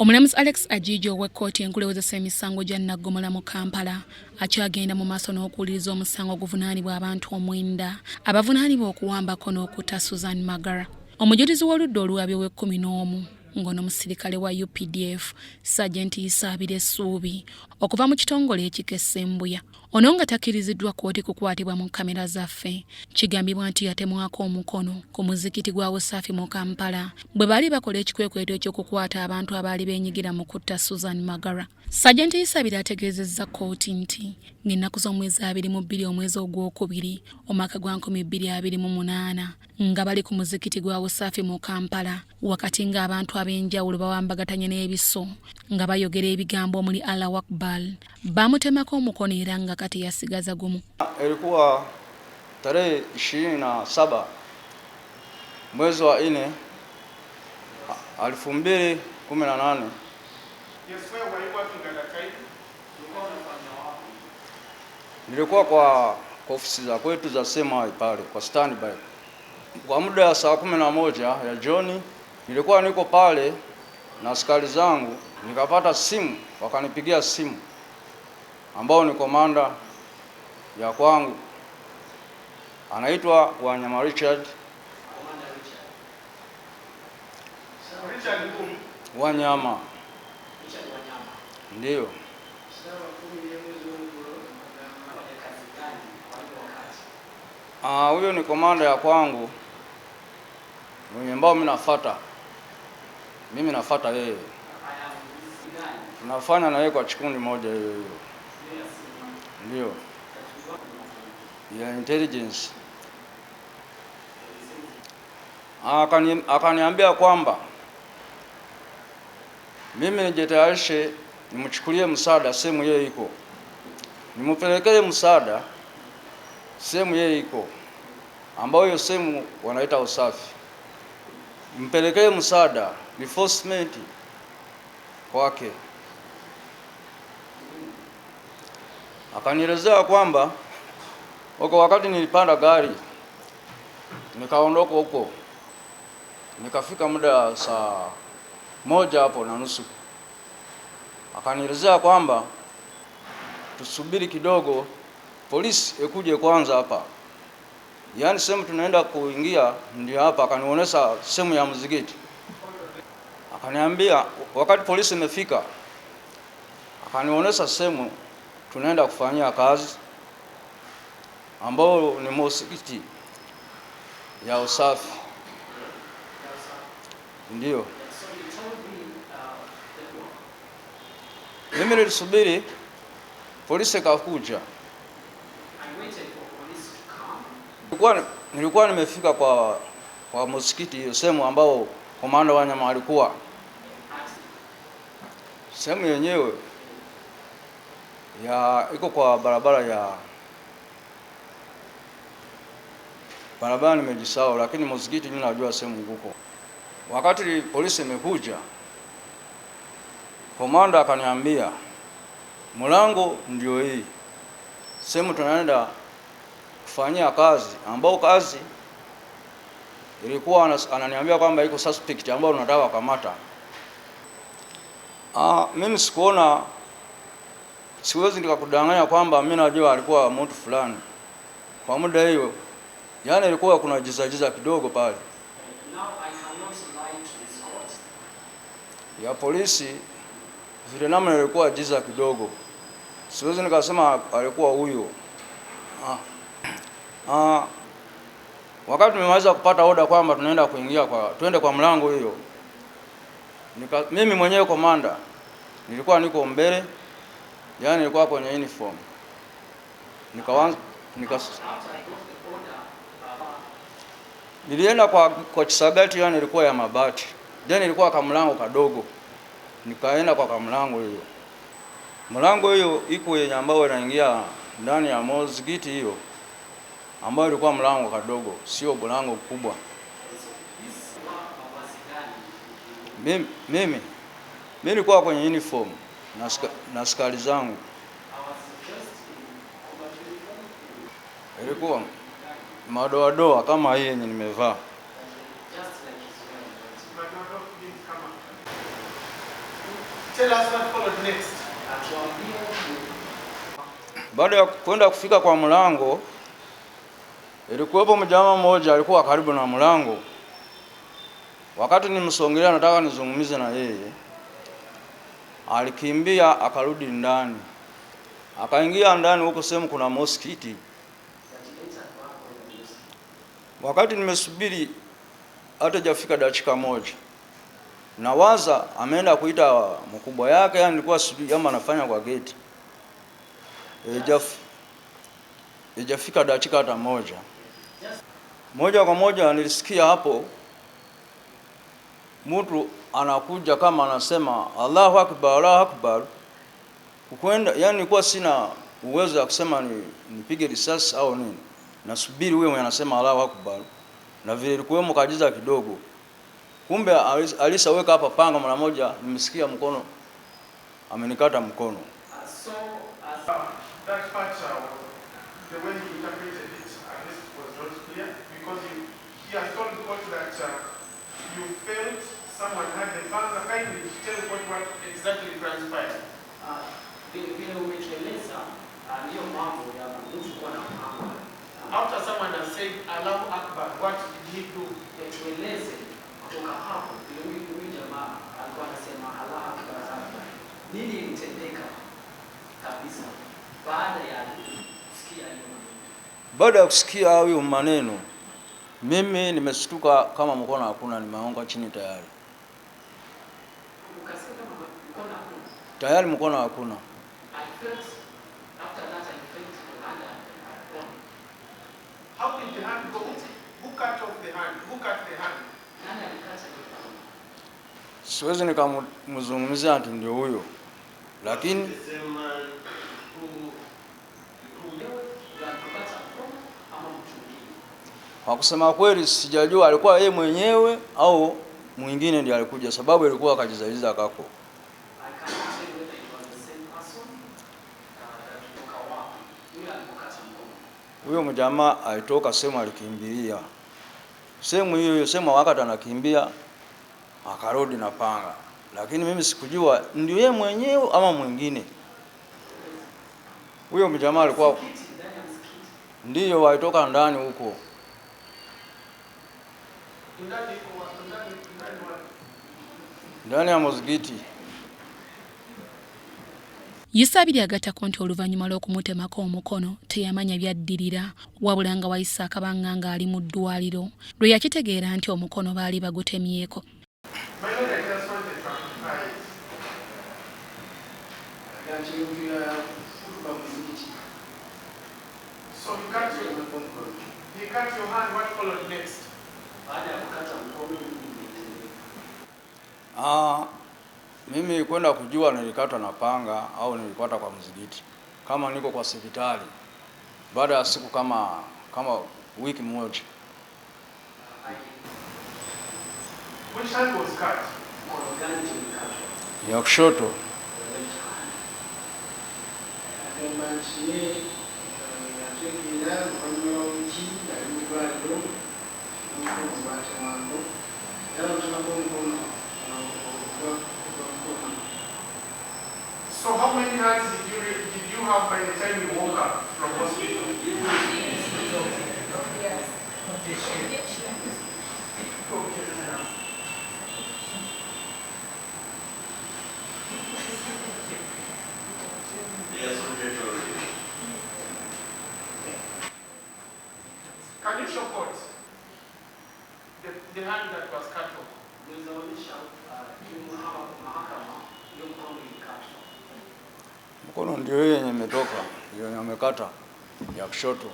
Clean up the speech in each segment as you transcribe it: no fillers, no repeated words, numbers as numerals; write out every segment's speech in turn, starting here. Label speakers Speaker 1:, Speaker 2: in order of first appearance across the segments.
Speaker 1: Omulamuzi Alex Ajijo w'ekkooti enkulewezesa emisango gya Nnaggomala mu Kampala akyagenda mu maaso n'okuwuliriza omusango oguvunaanibwa abantu 9 abavunaanibwa okuwambako n'okutta Susan Magara. Omujjulizi w'oludda oluwabyo w'e11 ng'ono musirikale wa UPDF Sajenti Isaabira Essuubi okuva mu kitongole ekikessa Embuya. Ono nga takkiriziddwa kkooti kukwatibwa mu kamera zaffe. Kigambibwa nti yatemwako omukono ku muzikiti gwa Busaafi mu Kampala bwe baali bakola ekikwekweto ky'okukwata abantu abaali beenyigira mu kutta Susan Magara. Sajenti Isaabira ategeezezza kkooti nti ng'ennaku z'omwezi 22 omwezi ogwokubiri omwaka gwa 2028 nga bali ku muzikiti gwa Busaafi mu Kampala wakati ng'abantu ab'enjawulo bawambagatanye n'ebiso nga bayogera ebigambo omuli Allahu Akbar bamutemako omukono era nga kati yasigaza gumu.
Speaker 2: Ilikuwa tarehe 27 mwezi wa 4 2018. Nilikuwa kwa ofisi za kwetu za sema pale kwa standby kwa muda wa saa 11 ya jioni. Nilikuwa niko pale na askari zangu, nikapata simu, wakanipigia simu ambao ni komanda ya kwangu anaitwa Wanyama Richard. Wanyama ndio huyo ni komanda ya kwangu mwenye ambao mimi nafuata yeye. Tunafanya na yeye kwa kikundi moja hiyo ndio ya intelligence. Akaniambia kwamba mimi nijitayarishe nimchukulie msaada sehemu yeye iko, nimupelekee msaada sehemu yeye iko, ambayo hiyo sehemu wanaita Usafi. Mpelekee msaada reinforcement kwake. Akanielezea kwamba wakati nilipanda gari nikaondoka huko, nikafika muda saa 1:30. Akanielezea kwamba tusubiri kidogo, polisi ikuje kwanza hapa, yaani sehemu tunaenda kuingia ndio hapa. Akanionyesha sehemu ya mzigiti, akaniambia wakati polisi imefika, akanionyesha sehemu tunaenda kufanyia kazi ambao ni msikiti ya Usafi. Ndio mimi nilisubiri polisi kakuja. Nilikuwa nimefika kwa msikiti hiyo sehemu ambao komanda Wanyama alikuwa. Sehemu yenyewe iko kwa barabara nimejisahau, lakini msikiti mimi najua sehemu huko. Wakati polisi imekuja, komanda akaniambia mlango ndio hii, sehemu tunaenda kufanyia kazi, ambao kazi ilikuwa ananiambia kwamba iko suspect ambao tunataka kukamata. Mimi siwezi nikakudanganya kwamba mimi najua alikuwa mtu fulani kwa muda hiyo, yaani ilikuwa kuna jiza kidogo pale ya polisi, vile namna ilikuwa jiza kidogo, siwezi nikasema alikuwa huyo. Wakati nimeweza kupata oda kwamba tunaenda tuende kwa mlango hiyo, mimi mwenyewe komanda nilikuwa niko mbele, yaani nilikuwa kwenye uniform. Nilienda kwa Kisagati, yaani ilikuwa ya mabati, then ilikuwa kama mlango kadogo, nikaenda kwa mlango hiyo. Mlango hiyo iko yenye ambao inaingia ndani ya msikiti hiyo, ambayo ilikuwa mlango kadogo, sio mlango kubwa. Mimi nilikuwa kwenye uniform na askari zangu. Ilikuwa madoadoa kama hii yenye nimevaa.
Speaker 3: Tell us what followed next.
Speaker 2: Baada ya kwenda kufika kwa mlango, ilikuwepo mjamaa mmoja alikuwa karibu na mlango. Wakati nimsongelea nataka nizungumze na yeye, alikimbia akarudi ndani. Akaingia ndani, huko sehemu kuna msikiti. Wakati nimesubiri hata jafika dakika moja, nawaza ameenda kuita mkubwa yake, yani nilikuwa sijui kama anafanya kwa gate. Ijafika dakika hata moja kwa moja nilisikia hapo mtu anakuja kama anasema Allahu Akbar, Allahu Akbar. Kwenda, yani nilikuwa sina uwezo wa kusema nipige risasi au nini. Nasubiri huyo mwenye anasema Allahu Akbar. Na vile ilikuwemo kajiza kidogo. Kumbe alisaweka hapa panga mara moja, nimesikia mkono amenikata mkono.
Speaker 3: That part, the way he interpreted it, at least was not clear, because he has told the court that you felt someone had the panga. Kindly tell the court what exactly transpired. After someone has said Allahu Akbar, what did he do?
Speaker 2: Baada ya kusikia hayo maneno, mimi nimeshtuka kama mkono hakuna, nimeanguka chini tayari. Tayari mkono hakuna.
Speaker 3: How did the hand go? Who cut off the hand? Who cut the hand?
Speaker 2: Siwezi nikamzungumzia ati ndio huyo, lakini kwa kusema kweli sijajua alikuwa yeye mwenyewe au mwingine ndiye alikuja, sababu ilikuwa kajizaliza kako. Huyo mjamaa alitoka sehemu alikimbilia. Sehemu hiyo sehemu wakati anakimbia akarudi na panga. Lakini mimi sikujua ndio yeye mwenyewe ama mwingine. Huyo mjamaa alikuwa ndio walitoka ndani huko. Ndani ya muzikiti.
Speaker 1: Yisabiri agattako nti oluvannyuma lw'okumutemako omukono teyamanya byaddirira, wabula nga wayise akabanga nga ali mu ddwaliro lwe yakitegeera nti omukono baali bagutemyeko.
Speaker 3: So he cut your hand, what followed next?
Speaker 2: Mimi kwenda kujua nilikatwa na panga au nilipata kwa mzigiti. Kama niko kwa hospitali baada ya siku kama wiki moja.
Speaker 3: Which hand was cut?
Speaker 2: Ya kushoto.
Speaker 3: So how many hands did you have by the time you woke up from hospital? Can you show court the hand that was cut off?
Speaker 2: Mkono ndio yeye yenye imetoka, ndio yenye amekata ya kushoto.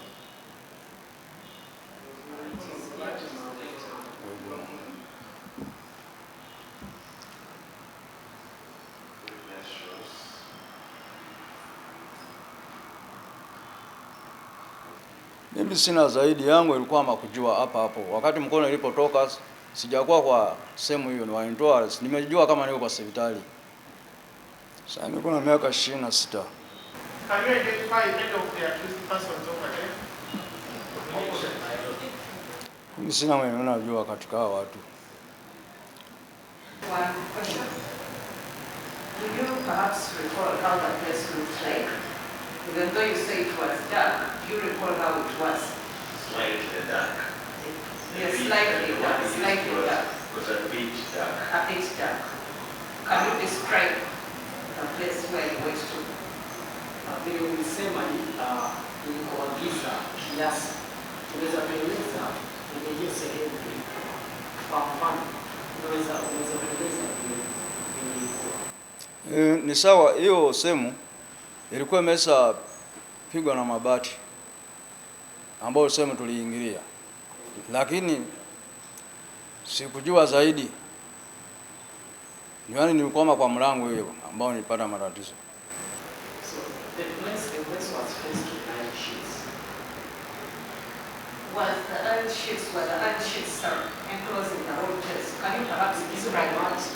Speaker 2: Mimi sina zaidi, yangu ilikuwa makujua hapa hapo. Wakati mkono ilipotoka sijakuwa kwa sehemu hiyo, niwaitoa, nimejua kama niko kwa hospitali. Sasa niko na miaka 26.
Speaker 3: Can you identify any of the accused persons over there?
Speaker 2: Mimi sina mwenye najua katika hao watu.
Speaker 4: Do you perhaps recall how the place looked like? Even though you say it was dark, do you recall how it was?
Speaker 5: Slightly dark.
Speaker 4: Yes, slightly dark, slightly dark.
Speaker 5: Was a bit dark.
Speaker 4: A bit dark. Can you describe the place where you went to?
Speaker 6: Vile ulisema ilikuwa giza kiasi, unaweza kueleza ni hiyo sehemu kwa mfano, unaweza kueleza vile ilikuwa?
Speaker 2: Ni sawa, hiyo sehemu ilikuwa imesha pigwa na mabati ambayo sehemu tuliingilia, lakini sikujua zaidi, yaani nilikwama kwa mlango hiyo ambao nilipata matatizo.
Speaker 6: The place was faced with iron sheets.
Speaker 4: Were the iron sheets enclosing the whole place? Can you perhaps describe what to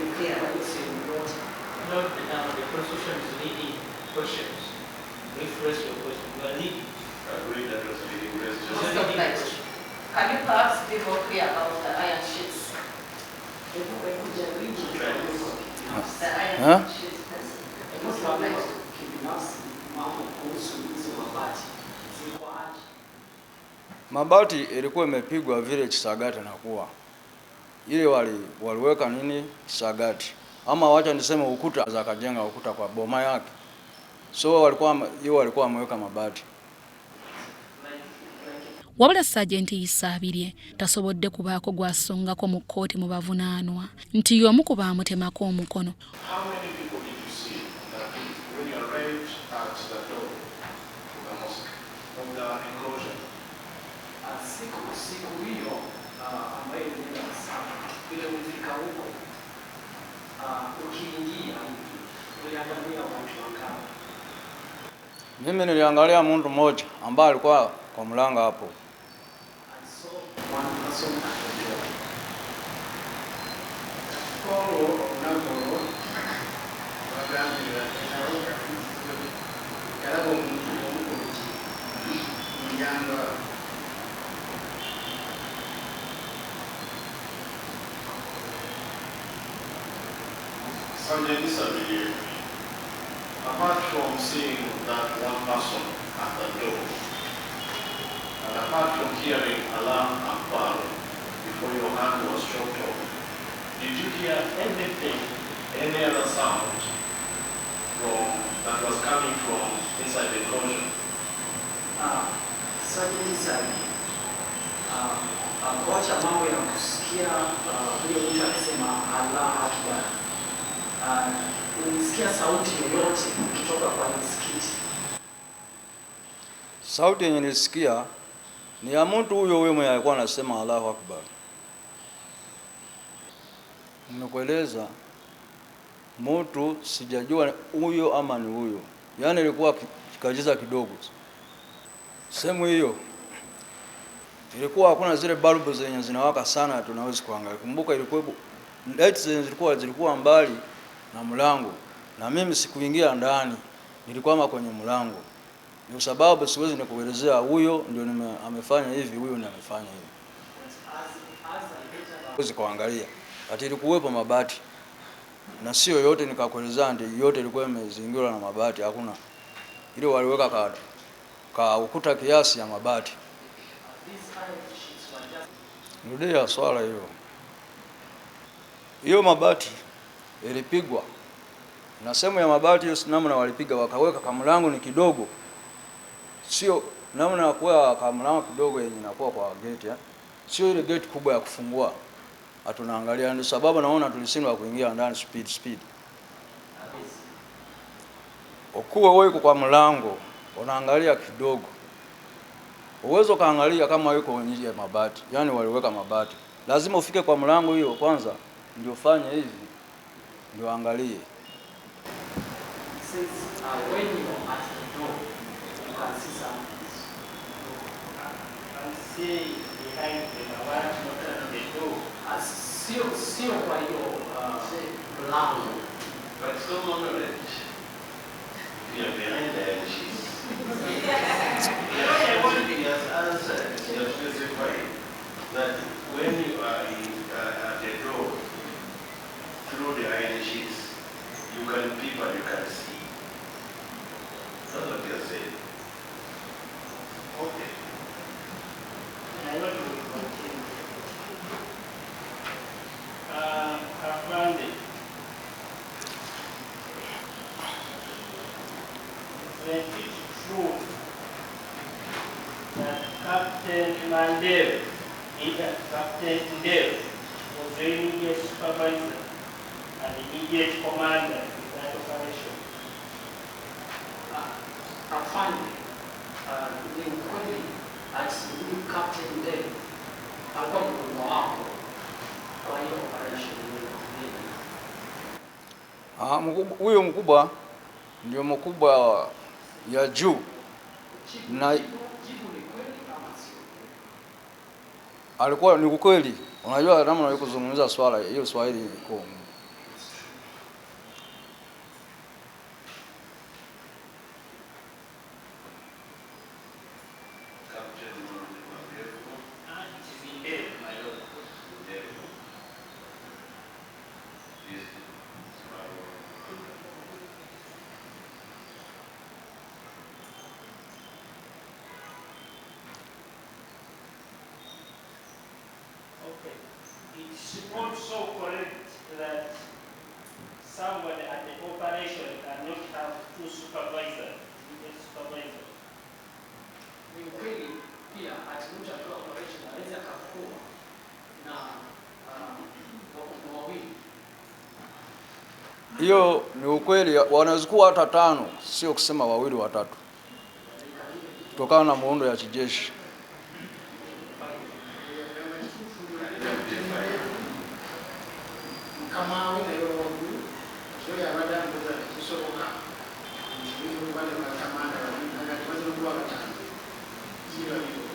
Speaker 4: be clear?
Speaker 7: No, the constitution is leading questions. Rephrase your question. You are leading.
Speaker 5: I agree that was leading questions.
Speaker 4: Most of that. Can you perhaps be more clear about the iron sheets? The iron sheets. Most of that.
Speaker 2: Mabati ilikuwa imepigwa vile kisagati na kuwa ile waliweka nini kisagati, ama wacha niseme ukuta za kajenga ukuta kwa boma yake, so walikuwa wameweka mabati.
Speaker 1: Wabula Sajenti Isabirye tasobodde kubaako gwasongako mu kkooti mu bavunaanwa nti y'omu ku baamutemako omukono.
Speaker 3: How many people did you see that when you arrived at the door of the mosque, of the enclosure?
Speaker 6: Siku hiyo ambayo ilienda sana, vile ulifika huko, ukiingia uliangalia watu wangapi?
Speaker 2: Mimi niliangalia mtu mmoja ambaye alikuwa kwa mlango hapo.
Speaker 3: Apart from seeing that one person at the door, and apart from hearing alarm and bell before your hand was chopped off, did you hear anything, any other sound that was coming from inside the enclosure?
Speaker 6: Kuacha mambo ya kusikia vile mtu akisema Allah Akbar, ulisikia sauti yoyote kutoka kwa msikiti?
Speaker 2: Sauti yenye nilisikia ni ya mtu huyo mwenye alikuwa anasema Allahu Akbar. Nimekueleza mtu sijajua huyo ama ni huyo, yaani ilikuwa kajiza kidogo. Sehemu hiyo ilikuwa hakuna zile bulb zenye zinawaka sana tunaweza kuangalia. Kumbuka ilikuwa lights zilikuwa mbali na mlango, na mimi sikuingia ndani, nilikuwa kwenye mlango. Ndio sababu siwezi nikuelezea huyo ndio amefanya hivi, huyo ndiye amefanya hivi. Siwezi kuangalia. Ati ilikuwepo mabati. Na sio yote nikakuelezea ndio yote ilikuwa imezingirwa na mabati, hakuna. Ile waliweka ka ukuta kiasi ya mabati. Rudia swala hiyo. Hiyo mabati ilipigwa. Na sehemu ya mabati hiyo namna walipiga wakaweka kama mlango ni kidogo. Sio namna ya kuwa kama mlango kidogo yenye inakuwa kwa gate Sio ile gate kubwa ya kufungua. Hatunaangalia, ndio sababu naona tulishindwa kuingia ndani speed. Ukuwa wewe kwa mlango unaangalia kidogo. Uwezo kaangalia kama yuko nje ya mabati, yani waliweka mabati. Lazima ufike kwa mlango hiyo kwanza ndio fanye hivi. Ndio angalie.
Speaker 6: When you are at the door, you can see something.
Speaker 7: And see behind the award, not on the door.
Speaker 6: Sio kwa hiyo mlango.
Speaker 5: But so knowledge, you are behind the sheets. He has answered, he has specified that when you are at the door, through the iron sheets, You can peep and you can see. That's what you're saying. Okay.
Speaker 7: I want to continue. I found it. When it's true that Captain Mandel, Captain Mandel, was the immediate supervisor and immediate commander in that operation.
Speaker 6: Afande, ni ukweli ati huyu Captain Day alikuwa mkubwa wako kwa hiyo operation hiyo?
Speaker 2: Huyo mkubwa ndio mkubwa ya juu na
Speaker 6: Jibu ni kweli ama sio?
Speaker 2: alikuwa ni ukweli. Unajua namna ulikuzungumza swala hiyo, Swahili iko
Speaker 7: Okay. It's also correct that somebody at the operation cannot have two supervisors, immediate supervisors.
Speaker 6: Ni ukweli pia ati mtu akiwa operation anaweza akakuwa na wakubwa wawili.
Speaker 2: hiyo ni ukweli, wanaweza kuwa hata 5, sio kusema 2 3, kutokana na muundo ya kijeshi.
Speaker 6: Kama wewe sio ya baada ya kusoka ndio wale makamanda na tuweze kuwa watano. Sio hivyo.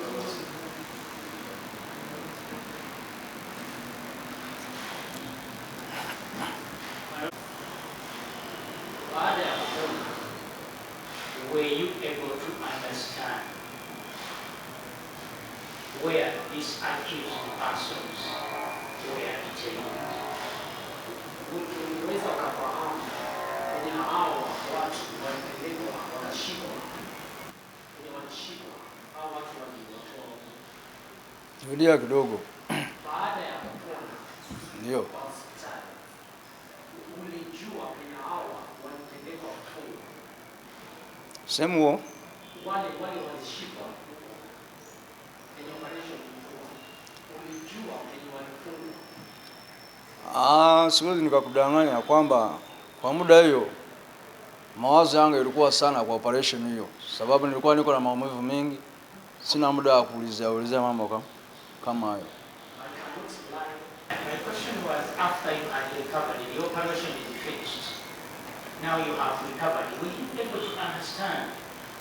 Speaker 7: Baada ya kuona, were you able to understand where these accused persons were detained?
Speaker 6: Unaweza ukafahamu kwenye hao watu walipelekwa wakashikwa, kwenye walishikwa hao watu waliwatoa.
Speaker 2: Rudia kidogo.
Speaker 6: Baada ya kupona
Speaker 2: Ndio.
Speaker 6: kwa hospitali, ulijua kwenye hao walipelekwa kufungwa,
Speaker 2: Sehemu
Speaker 6: wale walishikwa kwenye operation ilikuwa, ulijua kwenye walifungwa?
Speaker 2: siwezi nikakudanganya kwamba kwa muda hiyo mawazo yangu yalikuwa sana kwa operation hiyo, sababu nilikuwa niko na maumivu mengi, sina muda wa kuulizia mambo kama hayo.
Speaker 7: My question was, after you had recovered, the operation is finished. Now you have recovered. Were you able to understand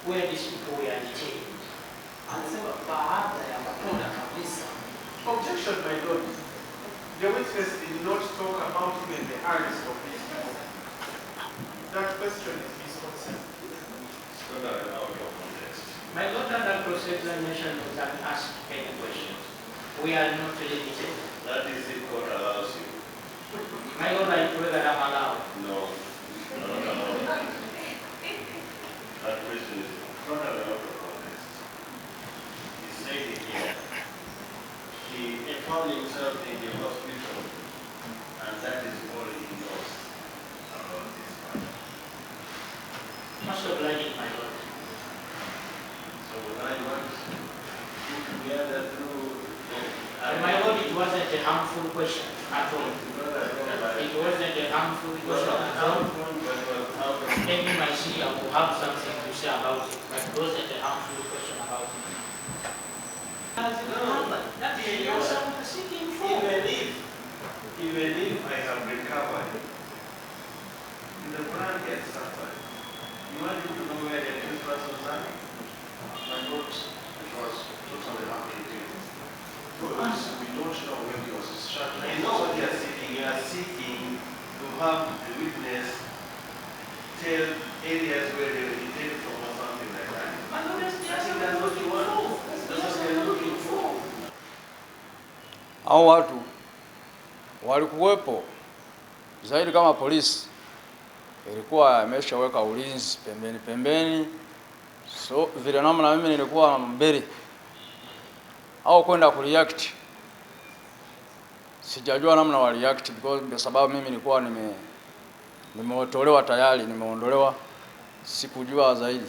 Speaker 7: where these people were detained?
Speaker 6: Anasema baada ya kupona kabisa.
Speaker 3: Objection, my lord. The witness did not talk about even the arrest of these people. That question is misconceived.
Speaker 5: It's not out of context.
Speaker 7: My Lord, under cross-examination, you can ask any questions. We are not limited.
Speaker 5: That is the court allows you.
Speaker 7: My Lord, I pray that I'm allowed.
Speaker 5: No, not allowed. That question is totally out of context. He said it here. He found himself in the hospital, and that is all he knows about this matter.
Speaker 7: Most obliging, my Lord.
Speaker 5: So I want you to gather through.
Speaker 7: My Lord, it wasn't a harmful question at all. It wasn't a harmful question at all. Maybe my CEO will have something to say about it, but it wasn't a harmful question about it. That is the answer we're seeking for.
Speaker 5: Even if I have recovered, the plan gets suffered. You want to know where the two persons are? My Lord, it was totally unbelievable. For us, we don't know when he was shot. I know what you are seeking. You are seeking to have the witness tell areas where they were detained from or something like that.
Speaker 7: My Lord, that's the
Speaker 5: I
Speaker 7: answer
Speaker 5: think that's what you want. That's what they are looking for.
Speaker 2: Hao watu walikuwepo zaidi kama polisi, ilikuwa imeshaweka ulinzi pembeni pembeni, so vile namna mimi nilikuwa mbele au kwenda kureact, sijajua namna wa react kwa sababu mimi nilikuwa nimeotolewa tayari, nimeondolewa, sikujua zaidi.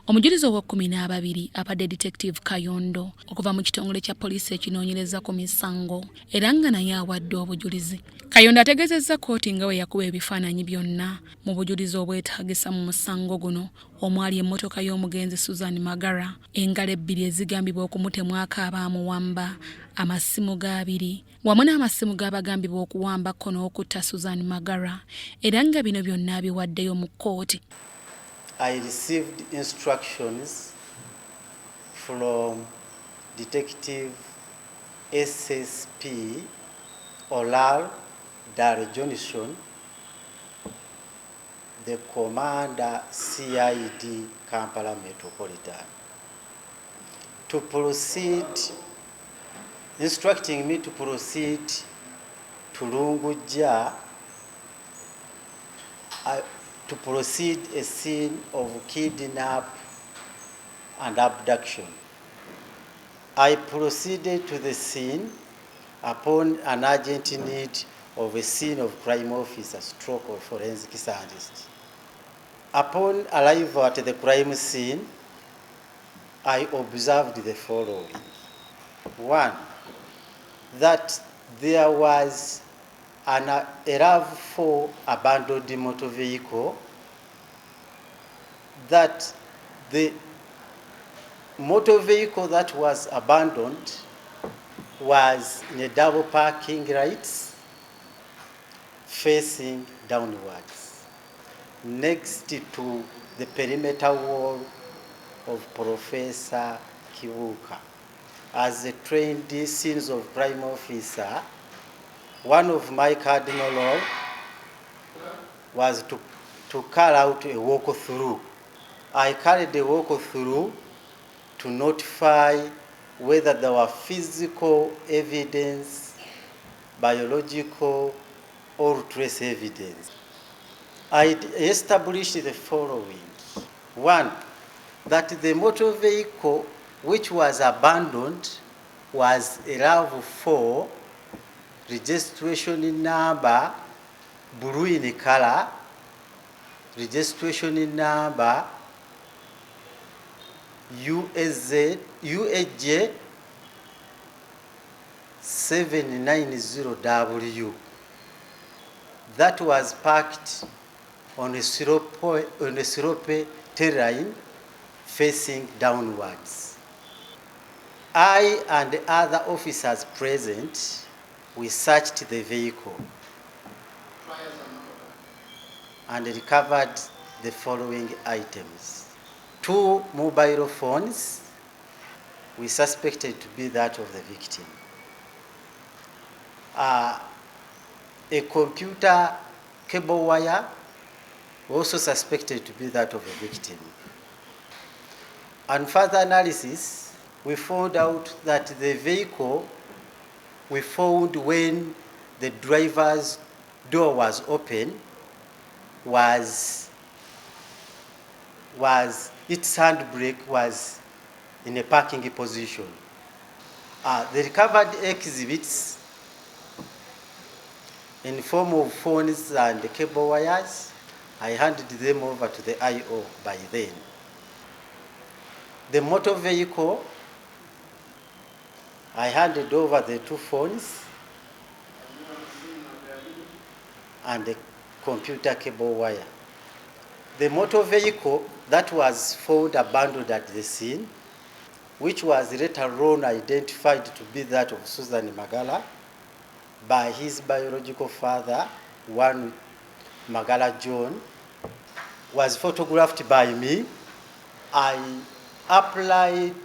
Speaker 1: Omujulizi ow'okumi abadde Detective Kayondo okuva mu kitongole kya poliisi ekinoonyereza ku misango era nga naye awadde obujulizi. Kayondo ategeezezza kkooti nga bwe yakuba ebifaananyi byonna mu bujulizi obwetaagisa mu musango guno omwali emmotoka y'omugenzi Susan Magara, engalo 2 ezigambibwa okumutemwako abaamuwamba, amasimu ga 2 wamu n'amasimu g'abagambibwa okuwambako n'okutta Susan Magara era nga bino byonna abiwaddeyo mu kkooti.
Speaker 8: I received instructions from Detective SSP Olar Dar Johnson, the Commander CID Kampala Metropolitan, to proceed, instructing me to proceed to Lunguja to proceed a scene of kidnap and abduction. I proceeded to the scene upon an urgent need of a scene of crime officer stroke or forensic scientist. Upon arrival at the crime scene, I observed the following. 1, that there was a RAV4 abandoned motor vehicle, that the motor vehicle that was abandoned was in a double parking lights facing downwards next to the perimeter wall of Professor Kibuka. As a trained scenes of crime officer, one of my cardinal law was to carry out a walk-through. I carried a walk-through to notify whether there were physical evidence, biological, or trace evidence. I established the following. 1, that the motor vehicle which was abandoned was a RAV4, registration number blue in color, registration number UAJ 790W. That was parked on a slope terrain facing downwards. I and the other officers present, we searched the vehicle and recovered the following items. 2 mobile phones we suspected to be that of the victim. A computer cable wire also suspected to be that of the victim. And further analysis, we found out that the vehicle we found when the driver's door was open its handbrake was in a parking position. The recovered exhibits in form of phones and cable wires, I handed them over to the IO by then. The motor vehicle, I handed over the 2 phones and the computer cable wire. The motor vehicle that was found abandoned at the scene, which was later on identified to be that of Susan Magara by his biological father, one Magara John, was photographed by me. I applied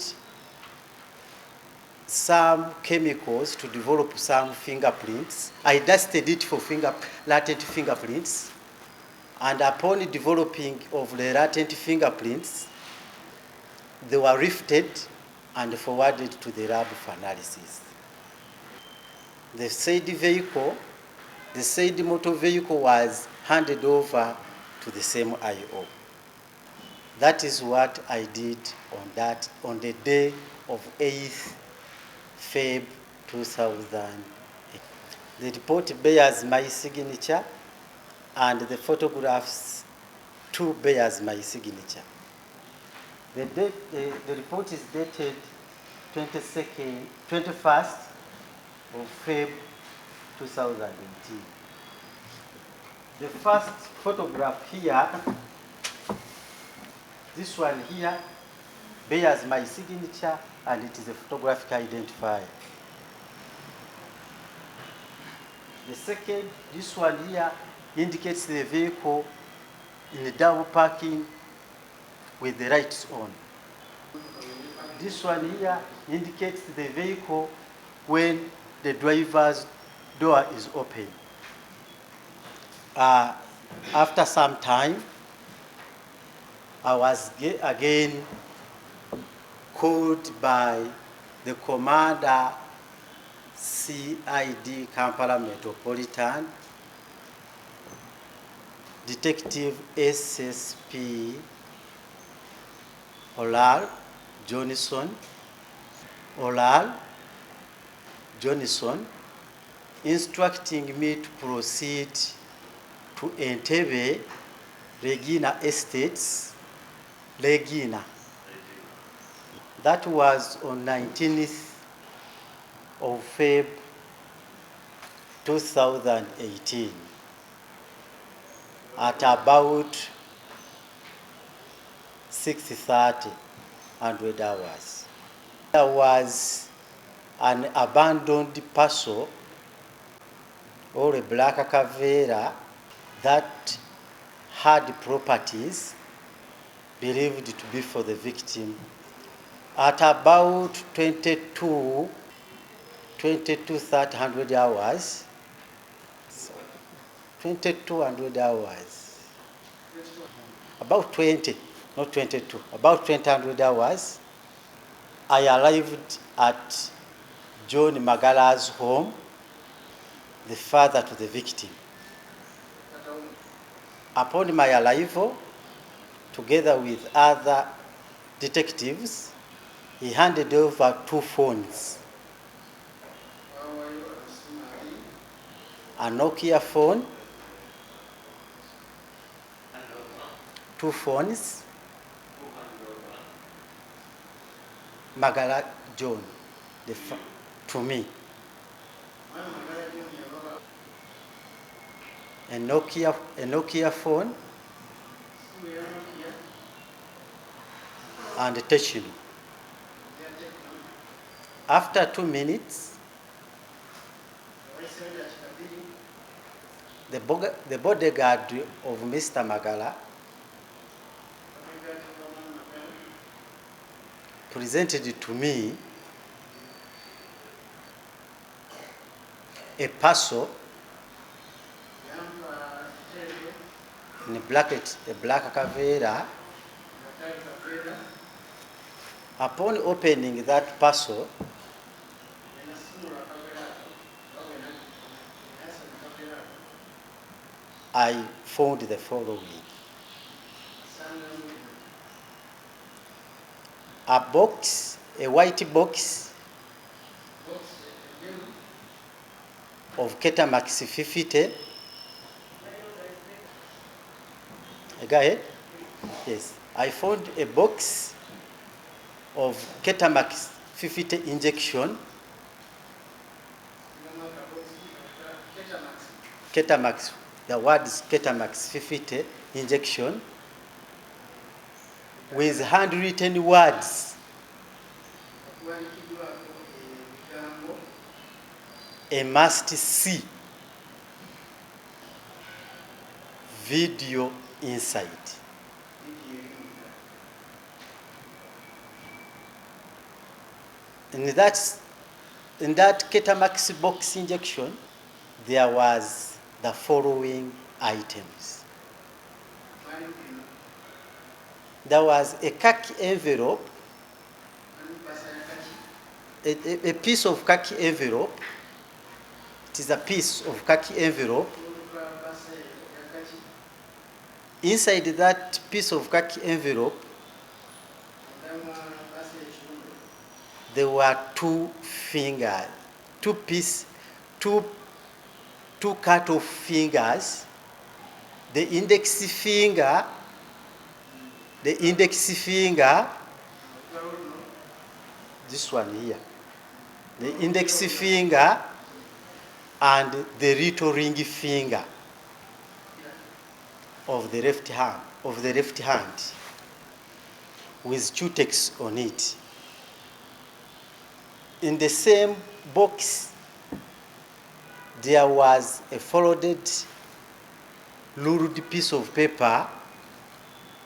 Speaker 8: some chemicals to develop some fingerprints. I dusted it for latent fingerprints, and upon developing of the latent fingerprints, they were lifted and forwarded to the lab for analysis. The said vehicle the said motor vehicle was handed over to the same IO. That is what I did on the day of 8th Feb 2008. The report bears my signature and the photographs too bears my signature. The report is dated 21st of Feb 2018. The first photograph here, this one here, bears my signature and it is a photographic identifier. The second, this one here, indicates the vehicle in the double parking with the lights on. This one here indicates the vehicle when the driver's door is open. After some time, I was again called by the commander, CID Kampala Metropolitan, Detective SSP Owa Johnson, instructing me to proceed to Entebbe Regina Estates, Regina. That was on 19th of Feb 2018 at about 6:30 hours. There was an abandoned parcel or a black Cavera that had properties believed to be for the victim. At about 22:30 hours, 2200 hours, about 20, not 22, about 2000 hours, I arrived at John Magara's home, the father to the victim. Upon my arrival, together with other detectives, he handed over 2 phones. A Nokia phone, 2 phones, Magara John, to me. A Nokia phone and a Techno. After 2 minutes, the bodyguard of Mr. Magara presented to me a parcel in a black Cavera. Upon opening that parcel, I found the following: a box, a white box of Ketamax 50. Go ahead. Yes, I found a box of Ketamax 50 injection. Ketamax, the word is Ketamax 50 injection with handwritten words. A must see video inside. In that Ketamax box injection, there was the following items. There was a khaki envelope, a piece of khaki envelope It is a piece of khaki envelope. Inside that piece of khaki envelope, there were two fingers, two cut-off fingers. The index finger, this one here, the index finger and the little ring finger of the left hand, with cutex on it. In the same box, there was a folded, ruled piece of paper.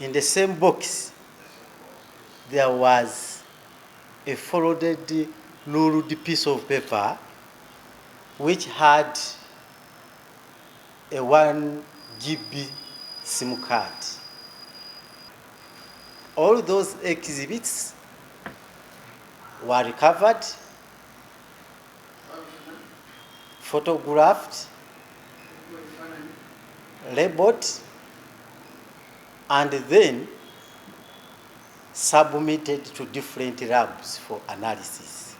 Speaker 8: In the same box, there was a folded, ruled piece of paper which had a 1 GB SIM card. All those exhibits were recovered, photographed, labeled, and then submitted to different labs for analysis.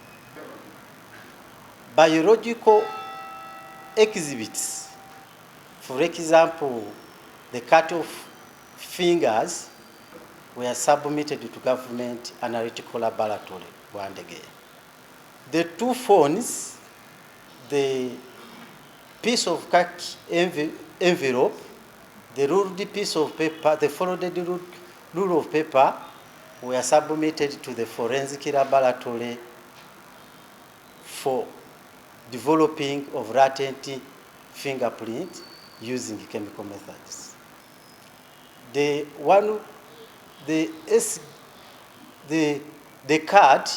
Speaker 8: Biological exhibits, for example, the cut-off fingers, were submitted to government analytical laboratory once again. The two phones, the piece of khaki envelope, the ruled piece of paper, the folded rule of paper, were submitted to the forensic laboratory for developing of latent fingerprint using chemical methods. The card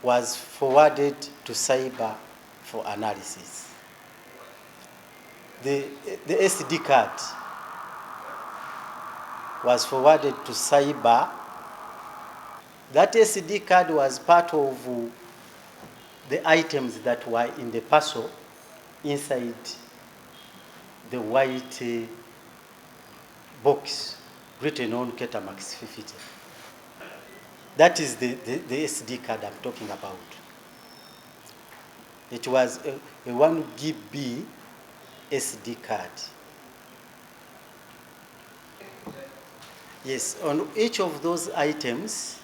Speaker 8: was forwarded to cyber for analysis. The SD card was forwarded to cyber. That SD card was part of the items that were in the parcel inside the white box written on Ketamax 50. That is the SD card I'm talking about. It was a 1 GB SD card. Yes, on each of those items,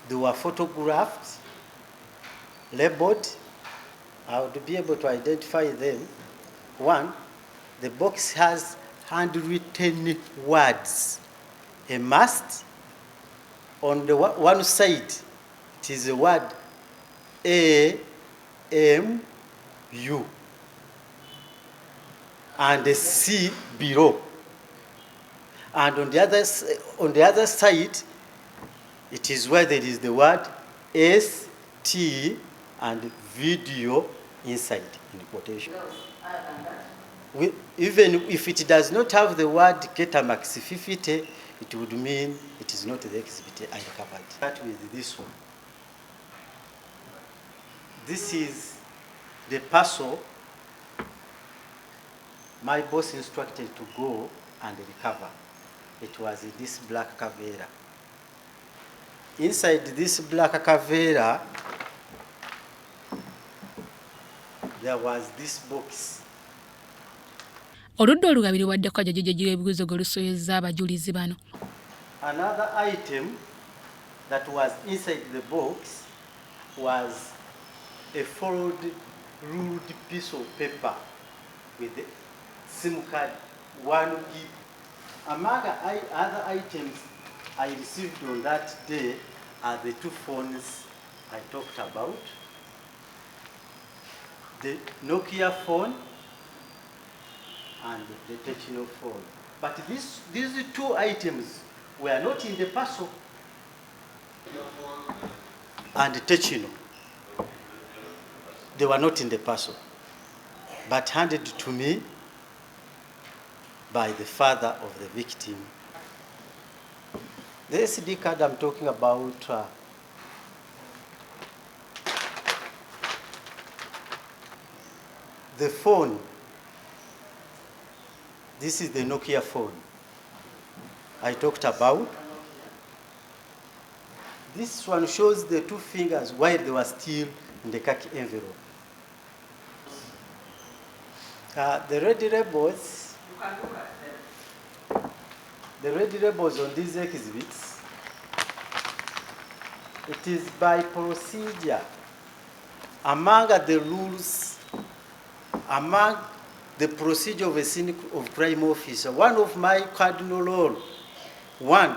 Speaker 8: they were photographed, labeled. I would be able to identify them. One, the box has handwritten words. A must. On the one side, it is the word AMU, and the C below. And on the other side, it is where there is the word ST and video inside in quotation. Even if it does not have the word Ketamax 50, it would mean it is not the exhibit I recovered. Start with this one. This is the parcel my boss instructed to go and recover. It was in this black cavera. Inside this black cavera, there was this box.
Speaker 1: Oludda olugabiri waddeko ajajajjaji w'ebibuuzo gwe lusoyezza abajulizi bano.
Speaker 8: Another item that was inside the box was a folded, ruled piece of paper with the SIM card 1 GB. Among other items I received on that day are the two phones I talked about, the Nokia phone and the Techno phone. But these two items were not in the parcel. And the Techno, they were not in the parcel, but handed to me by the father of the victim. The SD card I'm talking about the phone, this is the Nokia phone I talked about. This one shows the two fingers while they were still in the khaki envelope. The red labels,
Speaker 4: You can look at them.
Speaker 8: the red labels on these exhibits, it is by procedure. Among the rules, among the procedure of a scene of crime officer, one of my cardinal roles, one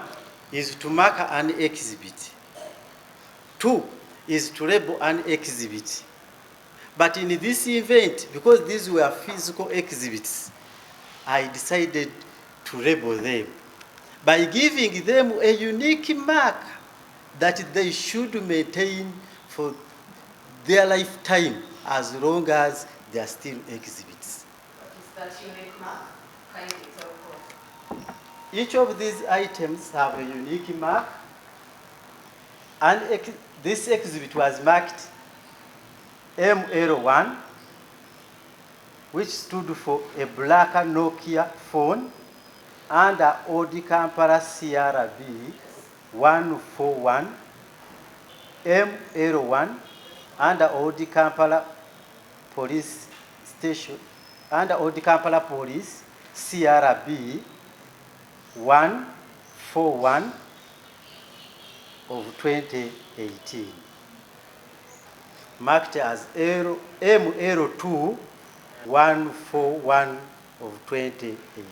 Speaker 8: is to mark an exhibit. Two is to label an exhibit. But in this event, because these were physical exhibits, I decided to label them by giving them a unique mark that they should maintain for their lifetime as long as they are still exhibits.
Speaker 4: What is that unique mark? Kindly tell us.
Speaker 8: Each of these items have a unique mark, and this exhibit was marked ML1, which stood for a black Nokia phone, and a old Kampala CRB 141, ML1, and a old Kampala police station, and a old Kampala police CRB 141 of 2018, marked as ML2 141 of 2018.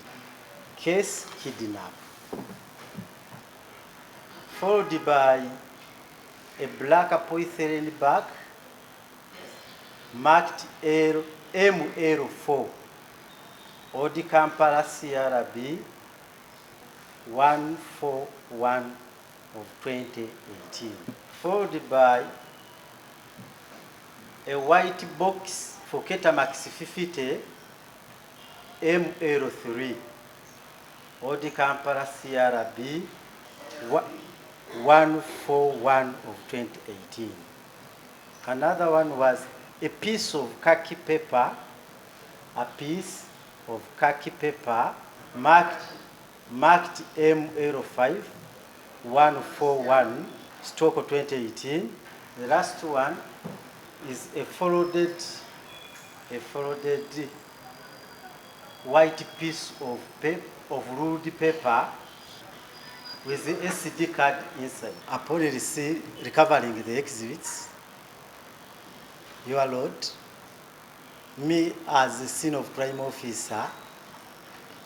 Speaker 8: Case kidnap, followed by a black polyethylene bag marked ML4, Old Kampala CRB 141 of 2018, followed by a white box for Ketamax 50 ML3, Old Kampala CRB 141 of 2018. Another one was a piece of khaki paper, marked ML5 141 stroke 2018. The last one is a folded white piece of ruled paper with the SD card inside. Upon recovering the exhibits, Your Lord, me as the scene of crime officer,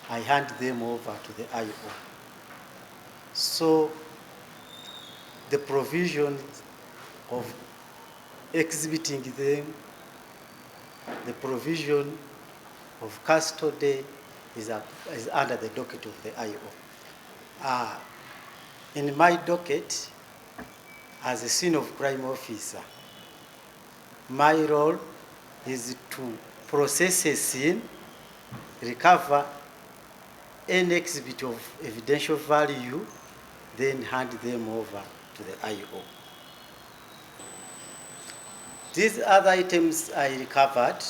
Speaker 8: I hand them over to the IO. So the provision of exhibiting them, the provision of custody is under the docket of the IO. In my docket, as a scene of crime officer, my role is to process a scene, recover any exhibit of evidential value, then hand them over to the IO. These other items I recovered,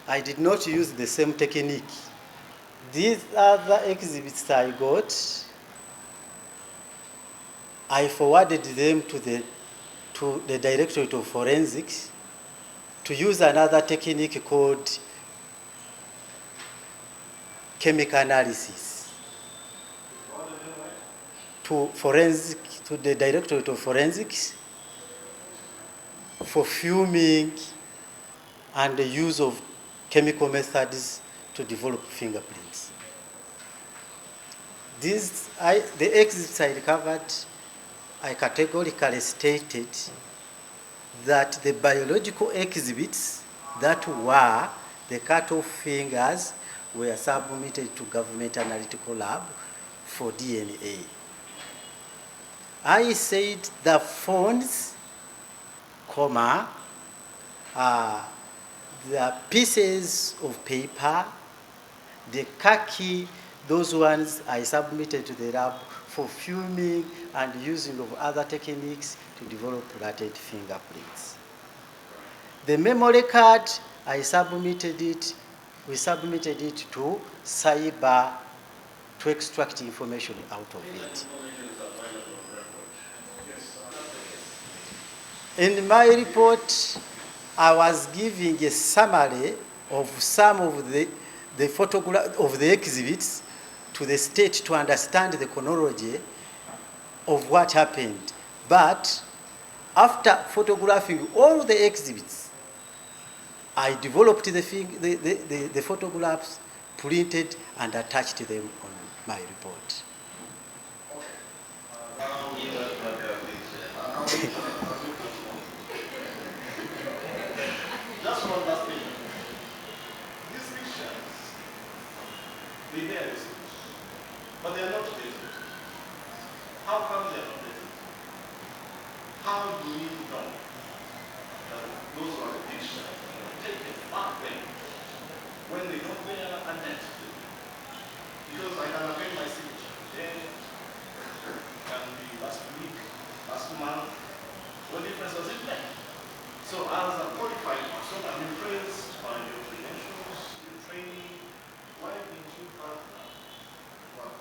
Speaker 8: I did not use the same technique. These other exhibits I got, I forwarded them to the Directorate of Forensics to use another technique called chemical analysis. To the Directorate of Forensics for fuming and the use of chemical methods to develop fingerprints. The exhibits I recovered, I categorically stated that the biological exhibits that were the cut-off fingers were submitted to Government Analytical Lab for DNA. I said the phones, the pieces of paper, the khaki, those ones I submitted to the lab for fuming and using of other techniques to develop latent fingerprints. The memory card, I submitted it we submitted it to cyber to extract information out of it. In my report, I was giving a summary of some of the photograph of the exhibits to the state to understand the chronology of what happened. But after photographing all the exhibits, I developed the photographs, printed and attached them on my report.
Speaker 5: Just one last thing. These pictures, they bear this, but they are not dated. How come they are not dated? How do we know that those were the pictures taken back then when they don't bear a date? Because I can append my signature there, can be last week, last month. What difference does it make? So as a qualified person, I'm impressed by your credentials, your training. Why didn't you have that? Well,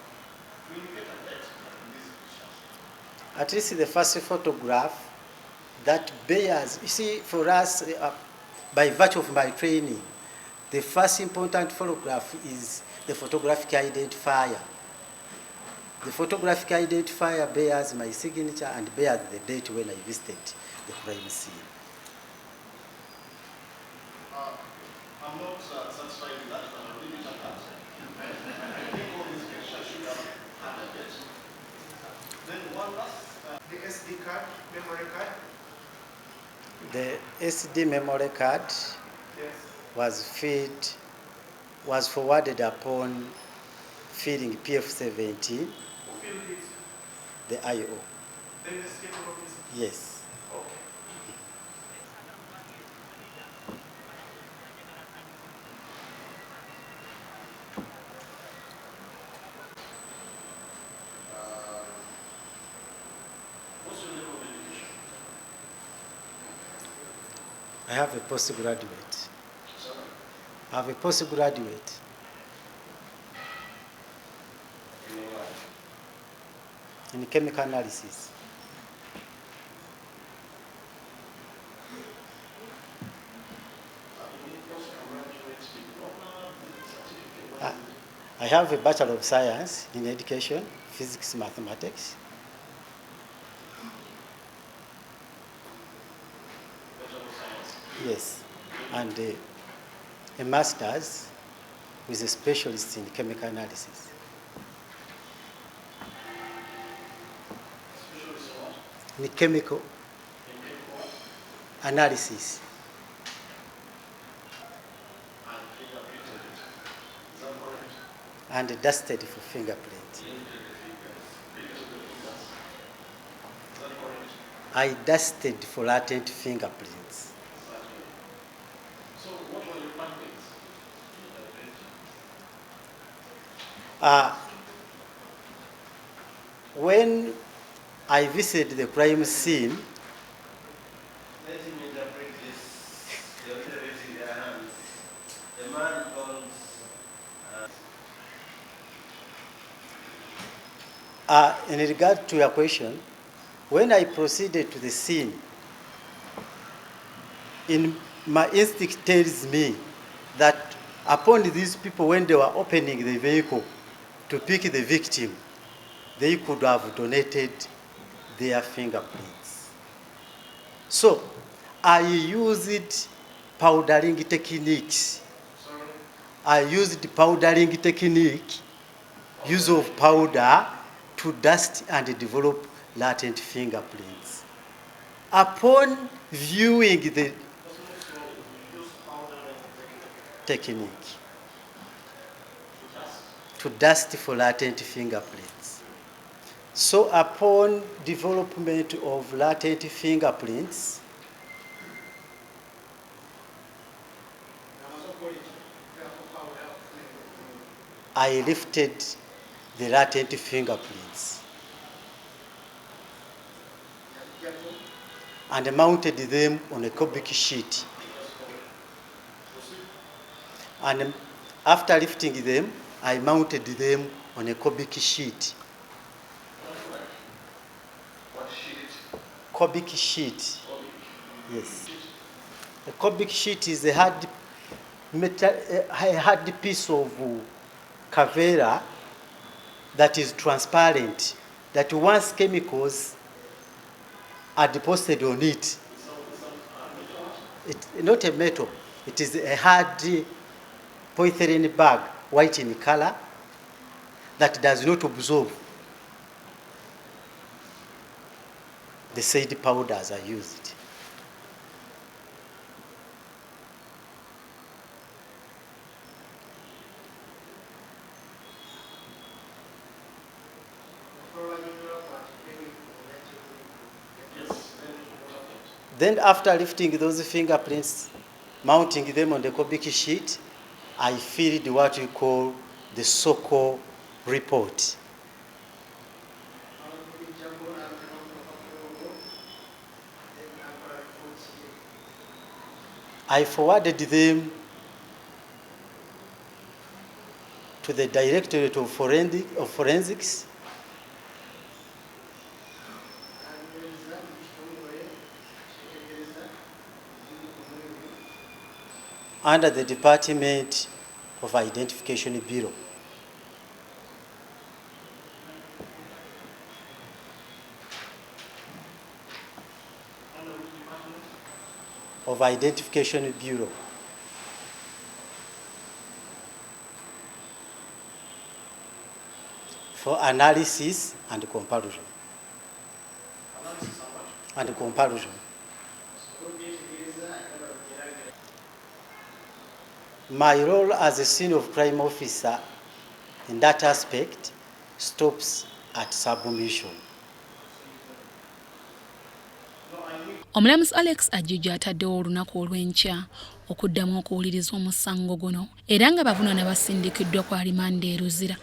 Speaker 5: we get a date in this picture.
Speaker 8: At least the first photograph that bears, you see, for us, by virtue of my training, the first important photograph is the photographic identifier. The photographic identifier bears my signature and bears the date when I visited the crime scene.
Speaker 5: I'm not satisfied with that, but I'll leave it at that. I think all these pictures should have had a date. Then one last.
Speaker 3: The SD card, memory card.
Speaker 8: The SD memory card
Speaker 3: Yes.
Speaker 8: was forwarded upon feeding PF17,
Speaker 3: Who filled it?
Speaker 8: the IO.
Speaker 3: The investigator officer.
Speaker 8: Yes.
Speaker 3: Okay.
Speaker 5: What's your level of education?
Speaker 8: I have a postgraduate.
Speaker 5: Sorry.
Speaker 8: I have a postgraduate.
Speaker 5: You know what?
Speaker 8: In chemical analysis. I have a Bachelor of Science in Education, Physics, Mathematics. Yes, and a Master's with a specialist in chemical analysis. In chemical analysis. And dusted for fingerprint. I dusted for latent fingerprints.
Speaker 5: So what were your findings?
Speaker 8: When I visited the crime scene,
Speaker 9: let him interpret this. They're raising their hands. The man owns.
Speaker 8: in regard to your question, when I proceeded to the scene, my instinct tells me that upon these people, when they were opening the vehicle to pick the victim, they could have donated their fingerprints. So I used powdering techniques. I used powdering technique, use of powder to dust and develop latent fingerprints. Upon viewing the technique to dust for latent fingerprints. So upon development of latent fingerprints, I lifted the latent fingerprints and mounted them on a cubic sheet. And After lifting them, I mounted them on a cubic sheet.
Speaker 3: What sheet?
Speaker 8: Cubic sheet. Yes. A cubic sheet is a hard piece of cavera that is transparent, that once chemicals are deposited on it, not a metal, it is a hard polyethylene bag, white in color, that does not absorb the said powders are used. Then after lifting those fingerprints, mounting them on the cubic sheet, I filled what we call the SOCO report. I forwarded them to the Directorate of Forensics, under the Department of Identification Bureau. Of Identification Bureau. For analysis and comparison. And comparison. My role as a scene of crime officer in that aspect stops at submission.
Speaker 1: Omulamuzi Alex Ajija ataddewo olunaku olw'enkya okuddamu okuwuliriza omusango guno era nga bavunaana basindikiddwa kwa limanda e Luzira.